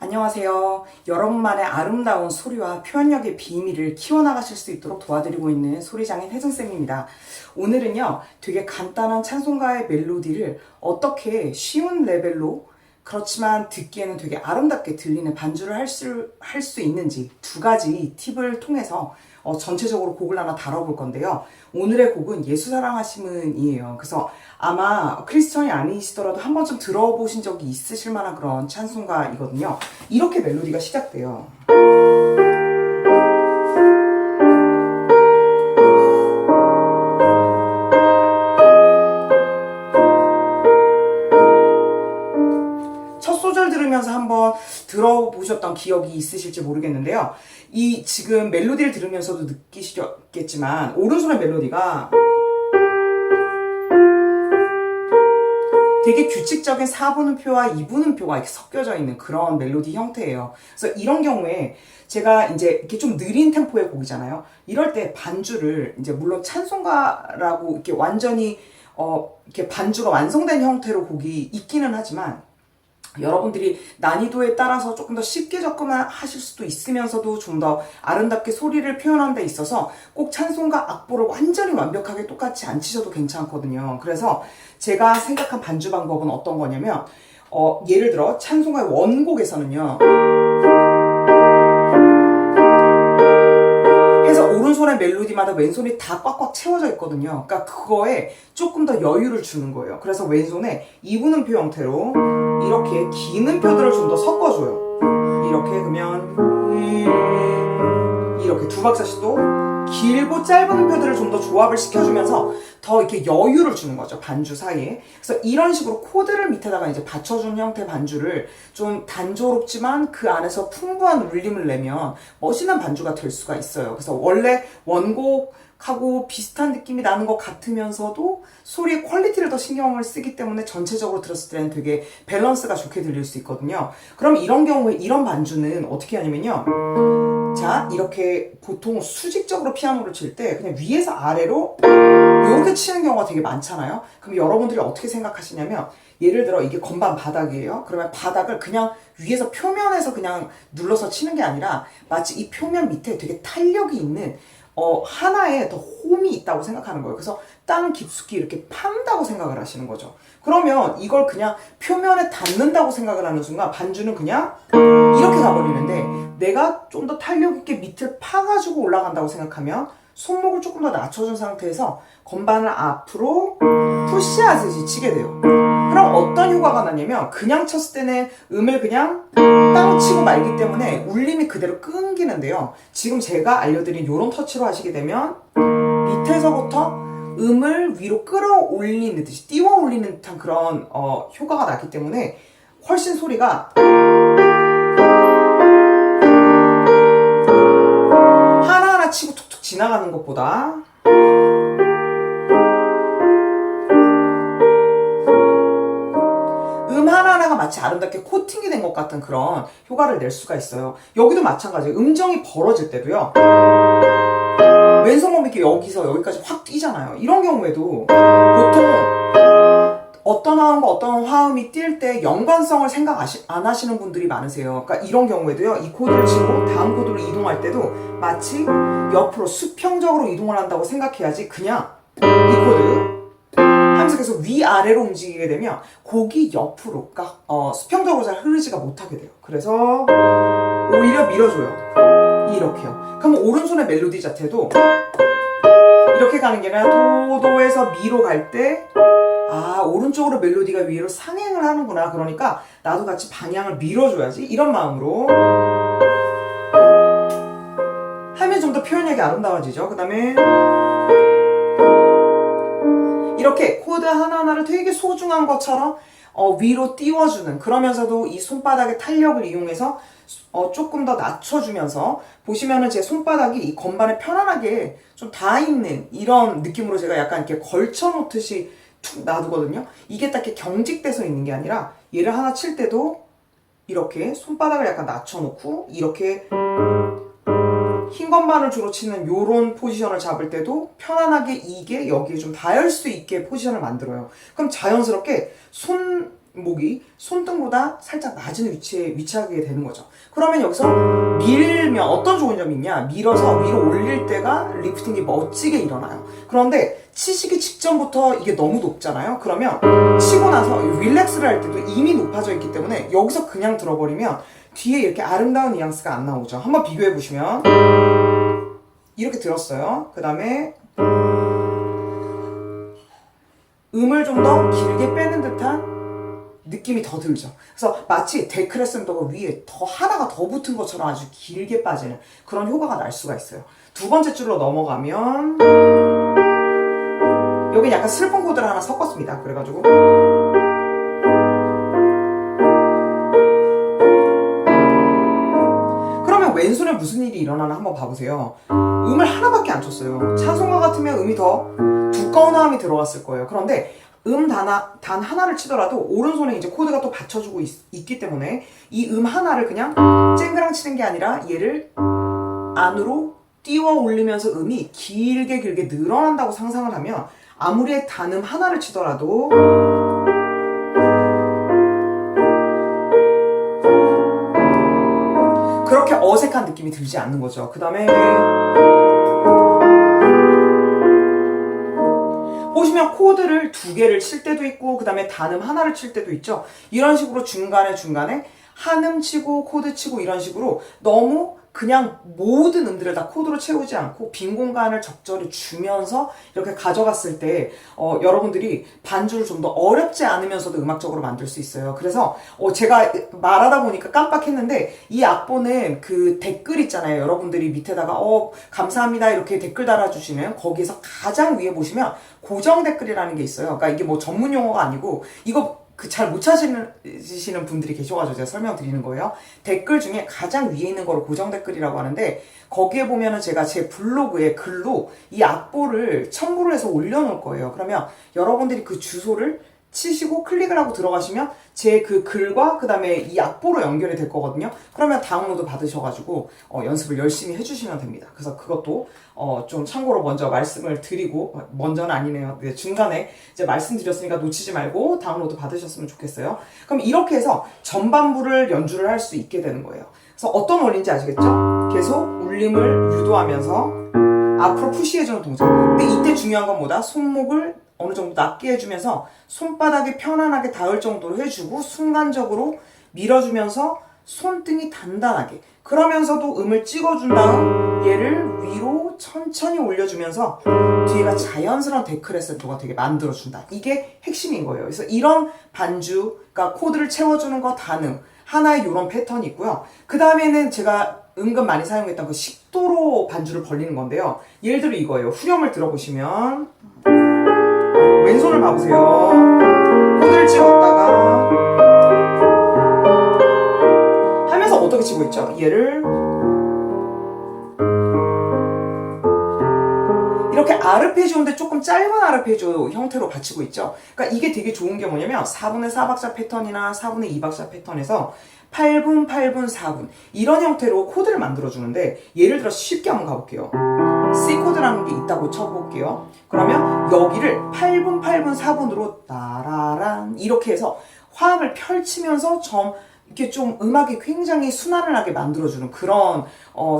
안녕하세요. 여러분만의 아름다운 소리와 표현력의 비밀을 키워나가실 수 있도록 도와드리고 있는 소리장인 혜정쌤입니다. 오늘은요, 되게 간단한 찬송가의 멜로디를 어떻게 쉬운 레벨로 그렇지만 듣기에는 되게 아름답게 들리는 반주를 할 수 있는지 두 가지 팁을 통해서 전체적으로 곡을 하나 다뤄볼 건데요. 오늘의 곡은 예수 사랑하심은이에요. 그래서 아마 크리스천이 아니시더라도 한 번쯤 들어보신 적이 있으실 만한 그런 찬송가이거든요. 이렇게 멜로디가 시작돼요. 첫 소절 들으면서 한번 들어보셨던 기억이 있으실지 모르겠는데요. 이 지금 멜로디를 들으면서도 느끼시겠지만 오른손의 멜로디가 되게 규칙적인 4분음표와 2분음표가 이렇게 섞여져 있는 그런 멜로디 형태예요. 그래서 이런 경우에 제가 이제 이렇게 좀 느린 템포의 곡이잖아요. 이럴 때 반주를 이제 물론 찬송가라고 이렇게 완전히 이렇게 반주가 완성된 형태로 곡이 있기는 하지만 여러분들이 난이도에 따라서 조금 더 쉽게 접근하실 수도 있으면서도 좀 더 아름답게 소리를 표현하는 데 있어서 꼭 찬송가 악보를 완전히 완벽하게 똑같이 안 치셔도 괜찮거든요. 그래서 제가 생각한 반주 방법은 어떤 거냐면 예를 들어 찬송가의 원곡에서는요, 해서 오른손의 멜로디마다 왼손이 다 꽉꽉 채워져 있거든요. 그러니까 그거에 조금 더 여유를 주는 거예요. 그래서 왼손에 2분음표 형태로 이렇게 긴 음표들을 좀 더 섞어줘요. 이렇게 그러면 이렇게 두 박자씩도 길고 짧은 음표들을 좀 더 조합을 시켜주면서 더 이렇게 여유를 주는 거죠, 반주 사이에. 그래서 이런 식으로 코드를 밑에다가 이제 받쳐준 형태 반주를 좀 단조롭지만 그 안에서 풍부한 울림을 내면 멋있는 반주가 될 수가 있어요. 그래서 원래 원곡하고 비슷한 느낌이 나는 것 같으면서도 소리의 퀄리티를 더 신경을 쓰기 때문에 전체적으로 들었을 때는 되게 밸런스가 좋게 들릴 수 있거든요. 그럼 이런 경우에 이런 반주는 어떻게 하냐면요, 자, 이렇게 보통 수직적으로 피아노를 칠 때 그냥 위에서 아래로 이렇게 치는 경우가 되게 많잖아요. 그럼 여러분들이 어떻게 생각하시냐면, 예를 들어 이게 건반 바닥이에요. 그러면 바닥을 그냥 위에서 표면에서 그냥 눌러서 치는 게 아니라 마치 이 표면 밑에 되게 탄력이 있는 하나의 더 홈이 있다고 생각하는 거예요. 그래서 땅 깊숙이 이렇게 판다고 생각을 하시는 거죠. 그러면 이걸 그냥 표면에 닿는다고 생각을 하는 순간 반주는 그냥 이렇게 가버리는데, 내가 좀 더 탄력 있게 밑을 파가지고 올라간다고 생각하면 손목을 조금 더 낮춰준 상태에서 건반을 앞으로 푸시하듯이 치게 돼요. 그럼 어떤 효과가 나냐면, 그냥 쳤을 때는 음을 그냥 땅 치고 말기 때문에 울림이 그대로 끊기는데요. 지금 제가 알려드린 이런 터치로 하시게 되면 밑에서부터 음을 위로 끌어올리는 듯이 띄워 올리는 듯한 그런 효과가 나기 때문에 훨씬 소리가 하나하나 치고 툭툭 지나가는 것보다 하나하나가 마치 아름답게 코팅이 된 것 같은 그런 효과를 낼 수가 있어요. 여기도 마찬가지예요. 음정이 벌어질 때도요, 왼손 몸이 이렇게 여기서 여기까지 확 뛰잖아요. 이런 경우에도 보통 어떤 화음과 어떤 화음이 뛸 때 연관성을 생각 안 하시는 분들이 많으세요. 그러니까 이런 경우에도요, 이 코드를 치고 다음 코드로 이동할 때도 마치 옆으로 수평적으로 이동을 한다고 생각해야지, 그냥 이 코드 하면서 계속 위아래로 움직이게 되면 곡이 옆으로, 그러니까 수평적으로 잘 흐르지가 못하게 돼요. 그래서 오히려 밀어줘요. 이렇게요. 그럼 오른손의 멜로디 자체도 이렇게 가는 게 아니라 도에서 미로 갈 때, 아, 오른쪽으로 멜로디가 위로 상행을 하는구나. 그러니까 나도 같이 방향을 밀어줘야지, 이런 마음으로 하면 좀 더 표현력이 아름다워지죠. 그 다음에 이렇게 코드 하나하나를 되게 소중한 것처럼 위로 띄워주는, 그러면서도 이 손바닥의 탄력을 이용해서 조금 더 낮춰주면서, 보시면은 제 손바닥이 이 건반에 편안하게 좀 닿아있는 이런 느낌으로 제가 약간 이렇게 걸쳐놓듯이 툭 놔두거든요. 이게 딱 이렇게 경직돼서 있는 게 아니라 얘를 하나 칠 때도 이렇게 손바닥을 약간 낮춰놓고 이렇게 흰 건반을 주로 치는 요런 포지션을 잡을 때도 편안하게 이게 여기에 좀 닿을 수 있게 포지션을 만들어요. 그럼 자연스럽게 손 목이 손등보다 살짝 낮은 위치에 위치하게 되는 거죠. 그러면 여기서 밀면 어떤 좋은 점이 있냐? 밀어서 위로 올릴 때가 리프팅이 멋지게 일어나요. 그런데 치시기 직전부터 이게 너무 높잖아요. 그러면 치고 나서 릴렉스를 할 때도 이미 높아져 있기 때문에 여기서 그냥 들어버리면 뒤에 이렇게 아름다운 뉘앙스가 안 나오죠. 한번 비교해 보시면 이렇게 들었어요. 그 다음에 음을 좀 더 길게 빼는 듯한 느낌이 더 들죠. 그래서 마치 데크레센더가 위에 더 하나가 더 붙은 것처럼 아주 길게 빠지는 그런 효과가 날 수가 있어요. 두 번째 줄로 넘어가면 여기 약간 슬픈 코드를 하나 섞었습니다. 그래가지고 그러면 왼손에 무슨 일이 일어나나 한번 봐보세요. 음을 하나밖에 안 쳤어요. 찬송가 같으면 음이 더 두꺼운 화음이 들어갔을 거예요. 그런데 단 하나를 치더라도 오른손에 이제 코드가 또 받쳐주고 있기 때문에 이 음 하나를 그냥 쨍그랑 치는 게 아니라 얘를 안으로 띄워 올리면서 음이 길게 늘어난다고 상상을 하면 아무리 단음 하나를 치더라도 그렇게 어색한 느낌이 들지 않는 거죠. 그 다음에 보시면 코드를 두 개를 칠 때도 있고 그 다음에 단음 하나를 칠 때도 있죠. 이런 식으로 중간에 한음 치고 코드 치고 이런 식으로 너무 그냥 모든 음들을 다 코드로 채우지 않고 빈 공간을 적절히 주면서 이렇게 가져갔을 때 여러분들이 반주를 좀 더 어렵지 않으면서도 음악적으로 만들 수 있어요. 그래서 제가 말하다 보니까 깜빡했는데 이 악보는 그 댓글 있잖아요. 여러분들이 밑에다가 감사합니다 이렇게 댓글 달아주시는 거기에서 가장 위에 보시면 고정 댓글이라는 게 있어요. 그러니까 이게 뭐 전문 용어가 아니고 이거 잘 못 찾으시는 분들이 계셔가지고 제가 설명드리는 거예요. 댓글 중에 가장 위에 있는 거를 고정 댓글이라고 하는데 거기에 보면은 제가 제 블로그에 글로 이 악보를 첨부를 해서 올려놓을 거예요. 그러면 여러분들이 그 주소를 치시고 클릭을 하고 들어가시면 제 그 글과 그 다음에 이 악보로 연결이 될 거거든요. 그러면 다운로드 받으셔가지고 연습을 열심히 해주시면 됩니다. 그래서 그것도 좀 참고로 먼저 말씀을 드리고 먼저는 아니네요. 네, 중간에 이제 말씀드렸으니까 놓치지 말고 다운로드 받으셨으면 좋겠어요. 그럼 이렇게 해서 전반부를 연주를 할 수 있게 되는 거예요. 그래서 어떤 원리인지 아시겠죠? 계속 울림을 유도하면서 앞으로 푸시해주는 동작. 근데 이때 중요한 건 뭐다? 손목을 어느 정도 낮게 해주면서 손바닥이 편안하게 닿을 정도로 해주고 순간적으로 밀어주면서 손등이 단단하게 그러면서도 음을 찍어준 다음 얘를 위로 천천히 올려주면서 뒤에가 자연스러운 데크레센토가 되게 만들어준다. 이게 핵심인 거예요. 그래서 이런 반주, 그러니까 코드를 채워주는 거 단음 하나의 이런 패턴이 있고요. 그 다음에는 제가 은근 많이 사용했던 그 식도로 반주를 벌리는 건데요. 예를 들어 이거예요. 후렴을 들어보시면 왼손을 봐보세요. 코드를 찍었다가 하면서 어떻게 치고 있죠? 얘를 이렇게 아르페지오인데 조금 짧은 아르페지오 형태로 받치고 있죠. 그러니까 이게 되게 좋은 게 뭐냐면 4분의 4박자 패턴이나 4분의 2박자 패턴에서 8분, 8분, 4분 이런 형태로 코드를 만들어주는데 예를 들어 쉽게 한번 가볼게요. C 코드라는 게 있다고 쳐볼게요. 그러면 여기를 8분, 8분, 4분으로 따라란 이렇게 해서 화음을 펼치면서 이렇게 좀 음악이 굉장히 순환을 만들어주는 그런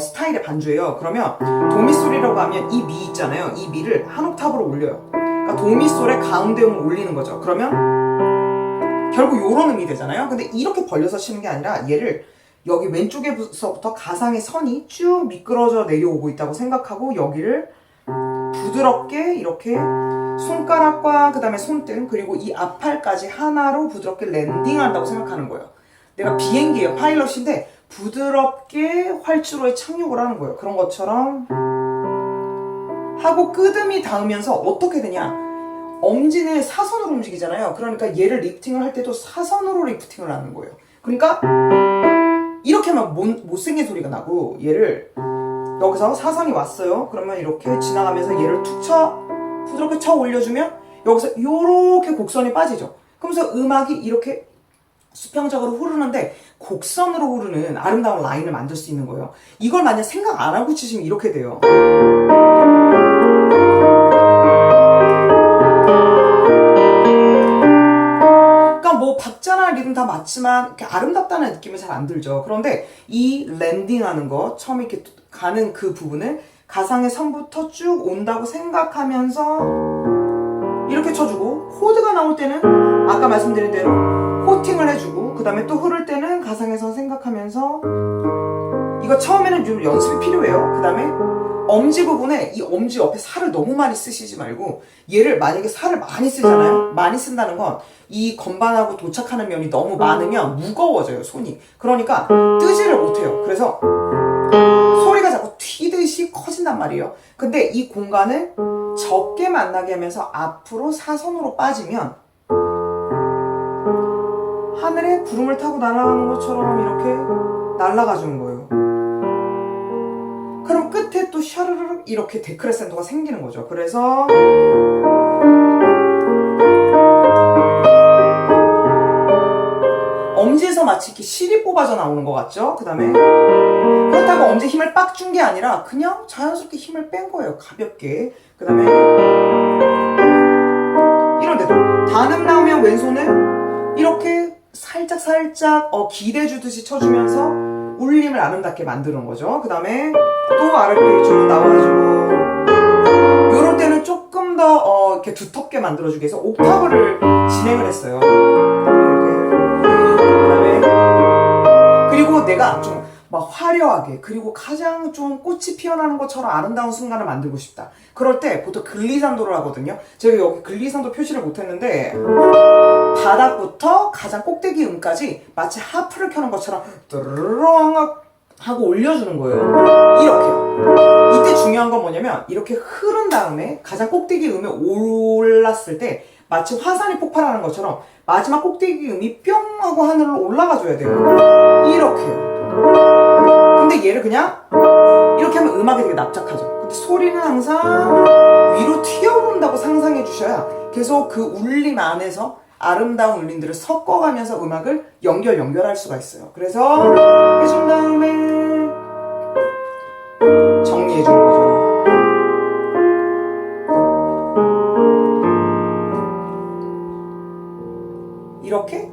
스타일의 반주예요. 그러면 도미솔이라고 하면 이 미 있잖아요. 이 미를 한 옥타브로 올려요. 그러니까 도미솔의 가운데 음을 올리는 거죠. 그러면 결국 요런 음이 되잖아요. 근데 이렇게 벌려서 치는 게 아니라 얘를 여기 왼쪽에서부터 가상의 선이 쭉 미끄러져 내려오고 있다고 생각하고 여기를 부드럽게 이렇게 손가락과 그 다음에 손등 그리고 이 앞팔까지 하나로 부드럽게 랜딩한다고 생각하는 거예요. 내가 비행기예요. 파일럿인데 부드럽게 활주로에 착륙을 하는 거예요. 그런 것처럼 하고 끄듬이 닿으면서 어떻게 되냐? 엄지는 사선으로 움직이잖아요. 그러니까 얘를 리프팅을 할 때도 사선으로 리프팅을 하는 거예요. 그러니까 이렇게 하면 못생긴 소리가 나고 얘를 여기서 사선이 왔어요. 그러면 이렇게 지나가면서 얘를 부드럽게 쳐 올려주면 여기서 이렇게 곡선이 빠지죠. 그러면서 음악이 이렇게 수평적으로 흐르는데 곡선으로 흐르는 아름다운 라인을 만들 수 있는 거예요. 이걸 만약 생각 안 하고 치시면 이렇게 돼요. 그러니까 뭐 박자 다 맞지만 이렇게 아름답다는 느낌이 잘 안 들죠. 그런데 이 랜딩하는 거, 처음 이렇게 가는 그 부분을 가상의 선부터 쭉 온다고 생각하면서 이렇게 쳐주고, 코드가 나올 때는 아까 말씀드린 대로 코팅을 해주고, 그 다음에 또 흐를 때는 가상의 선 생각하면서, 이거 처음에는 좀 연습이 필요해요. 그 다음에 엄지 부분에 이 엄지 옆에 살을 너무 많이 쓰시지 말고, 얘를 만약에 살을 많이 쓰잖아요. 많이 쓴다는 건 이 건반하고 도착하는 면이 너무 많으면 무거워져요, 손이. 그러니까 뜨지를 못해요. 그래서 소리가 자꾸 튀듯이 커진단 말이에요. 근데 이 공간을 적게 만나게 하면서 앞으로 사선으로 빠지면 하늘에 구름을 타고 날아가는 것처럼 이렇게 날아가 주는 거예요. 그럼 끝에 또 샤르르륵 이렇게 데크레센터가 생기는 거죠. 그래서 엄지에서 마치 이렇게 실이 뽑아져 나오는 것 같죠? 그 다음에 그렇다고 엄지 힘을 빡 준 게 아니라 그냥 자연스럽게 힘을 뺀 거예요. 가볍게. 그 다음에 이런 데도 단음 나오면 왼손을 이렇게 살짝 기대주듯이 쳐주면서 울림을 아름답게 만드는 거죠. 그 다음에 또 아랫배 쭉 나와가지고 요럴 때는 조금 더 이렇게 두텁게 만들어주기 위해서 옥타브를 진행을 했어요. 그리고 내가 좀 막 화려하게, 그리고 가장 좀 꽃이 피어나는 것처럼 아름다운 순간을 만들고 싶다. 그럴 때 보통 글리산도를 하거든요. 제가 여기 글리산도 표시를 못했는데 바닥부터 가장 꼭대기 음까지 마치 하프를 켜는 것처럼 뚜루렁 하고 올려주는 거예요. 이렇게요. 이때 중요한 건 뭐냐면 이렇게 흐른 다음에 가장 꼭대기 음에 올랐을 때 마치 화산이 폭발하는 것처럼 마지막 꼭대기 음이 뿅 하고 하늘로 올라가줘야 돼요. 이렇게요. 근데 얘를 그냥 이렇게 하면 음악이 되게 납작하죠. 근데 소리는 항상 위로 튀어오른다고 상상해 주셔야 계속 그 울림 안에서 아름다운 울림들을 섞어가면서 음악을 연결할 수가 있어요. 그래서 해준 다음에 정리해 주는 거죠. 이렇게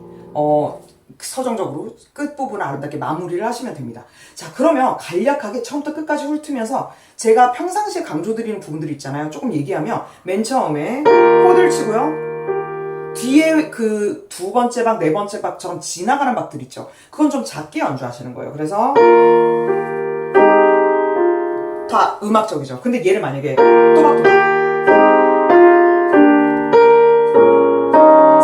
서정적으로 끝부분을 아름답게 마무리를 하시면 됩니다. 자, 그러면 간략하게 처음부터 끝까지 훑으면서 제가 평상시에 강조드리는 부분들이 있잖아요. 조금 얘기하면 맨 처음에 코드를 치고요. 뒤에 그 두 번째 박, 네 번째 박처럼 지나가는 박들 있죠. 그건 좀 작게 연주하시는 거예요. 그래서 다 음악적이죠. 근데 얘를 만약에 또박또박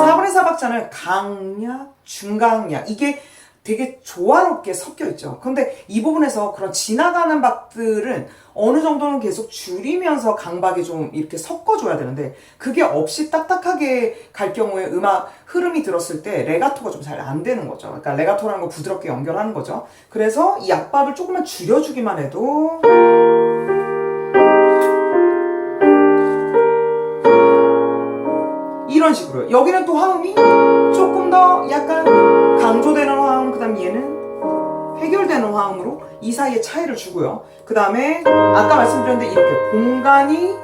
4분의 4박자는 강약, 중강약 이게 되게 조화롭게 섞여 있죠. 근데 이 부분에서 그런 지나가는 박들은 어느 정도는 계속 줄이면서 강박이 좀 이렇게 섞어줘야 되는데 그게 없이 딱딱하게 갈 경우에 음악 흐름이 들었을 때 레가토가 좀 잘 안 되는 거죠. 그러니까 레가토라는 거 부드럽게 연결하는 거죠. 그래서 이 약박을 조금만 줄여주기만 해도 이런 식으로 여기는 또 화음이 조금 더 약간 강조되는 화음, 그 다음 얘는 해결되는 화음으로 이 사이에 차이를 주고요. 그 다음에 아까 말씀드렸는데 이렇게 공간이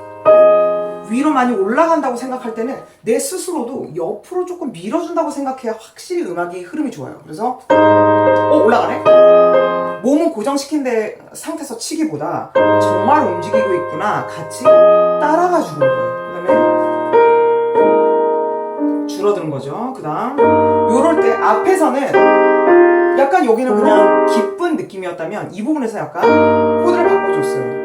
위로 많이 올라간다고 생각할 때는 내 스스로도 옆으로 조금 밀어준다고 생각해야 확실히 음악이 흐름이 좋아요. 그래서 올라가네? 몸은 고정시킨 상태에서 치기보다 정말 움직이고 있구나 같이 따라가 주는 거예요. 그 다음에 줄어드는 거죠. 그 다음 요럴 때 앞에서는 약간 여기는 그냥 기쁜 느낌이었다면 이 부분에서 약간 코드를 바꿔줬어요.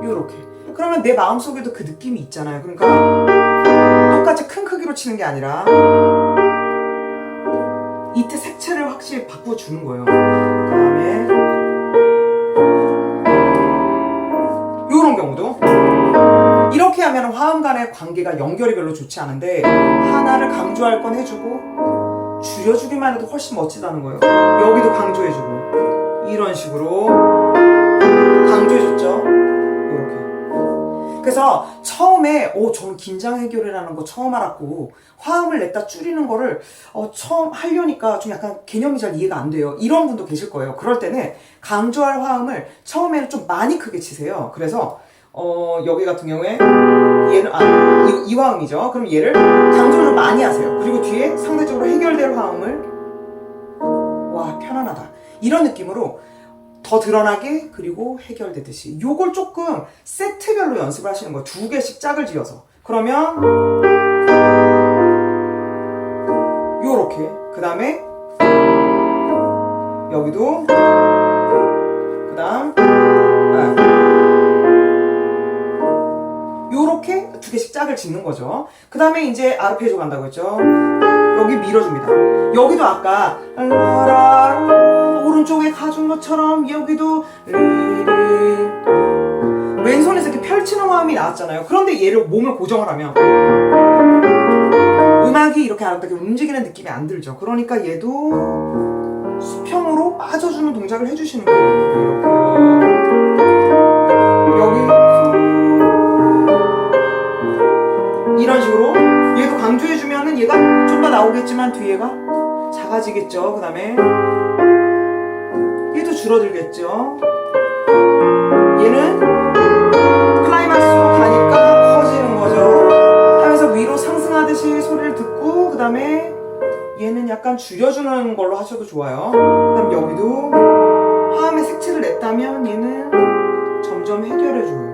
요렇게. 그러면 내 마음속에도 그 느낌이 있잖아요. 그러니까 똑같이 큰 크기로 치는 게 아니라 이때 색채를 확실히 바꿔주는 거예요. 그 다음에 요런 경우도 이렇게 하면 화음 간의 관계가 연결이 별로 좋지 않은데 하나를 강조할 건 해주고 줄여주기만 해도 훨씬 멋지다는 거예요. 여기도 강조해주고 이런 식으로 강조해줬죠. 이렇게. 그래서 처음에 저는 긴장 해결이라는 거 처음 알았고 화음을 냈다 줄이는 거를 처음 하려니까 좀 약간 개념이 잘 이해가 안 돼요. 이런 분도 계실 거예요. 그럴 때는 강조할 화음을 처음에는 좀 많이 크게 치세요. 그래서 여기 같은 경우에 얘는 이화음이죠. 그럼 얘를 강조를 좀 많이 하세요. 그리고 뒤에 상대적으로 해결될 화음을 와 편안하다 이런 느낌으로 더 드러나게 그리고 해결되듯이 요걸 조금 세트별로 연습을 하시는 거예요. 2개씩 짝을 지어서. 그러면 요렇게 그 다음에 여기도 그 다음 요렇게 2개씩 짝을 짓는 거죠. 그 다음에 이제 아르페지오 간다고 했죠. 여기 밀어줍니다. 여기도 아까 오른쪽에 가준 것처럼 여기도 왼손에서 이렇게 펼치는 화음이 나왔잖아요. 그런데 얘를 몸을 고정을 하면 음악이 이렇게 아름답게 움직이는 느낌이 안 들죠. 그러니까 얘도 수평으로 빠져주는 동작을 해주시는 거예요. 여기 이런 식으로 얘도 강조해주면은 얘가 좀 더 나오겠지만 뒤에가 작아지겠죠. 그 다음에 얘도 줄어들겠죠. 얘는 클라이막스로 가니까 커지는 거죠. 하면서 위로 상승하듯이 소리를 듣고 그 다음에 얘는 약간 줄여주는 걸로 하셔도 좋아요. 그 다음 여기도 화음의 색채를 냈다면 얘는 점점 해결해줘요.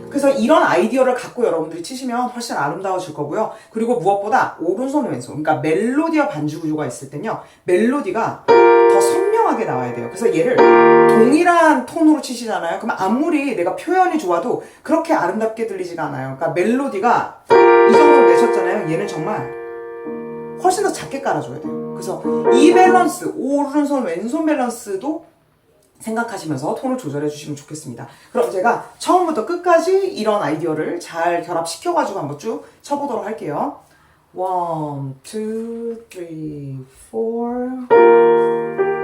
그래서 이런 아이디어를 갖고 여러분들이 치시면 훨씬 아름다워질 거고요. 그리고 무엇보다 오른손 왼손, 그러니까 멜로디와 반주 구조가 있을 땐요, 멜로디가 더 선명하게 나와야 돼요. 그래서 얘를 동일한 톤으로 치시잖아요. 그럼 아무리 내가 표현이 좋아도 그렇게 아름답게 들리지가 않아요. 그러니까 멜로디가 이 정도로 내셨잖아요. 얘는 정말 훨씬 더 작게 깔아줘야 돼요. 그래서 이 밸런스, 오른손 왼손 밸런스도 생각하시면서 톤을 조절해 주시면 좋겠습니다. 그럼 제가 처음부터 끝까지 이런 아이디어를 잘 결합시켜가지고 한번 쭉 쳐보도록 할게요. 1, 2, 3, 4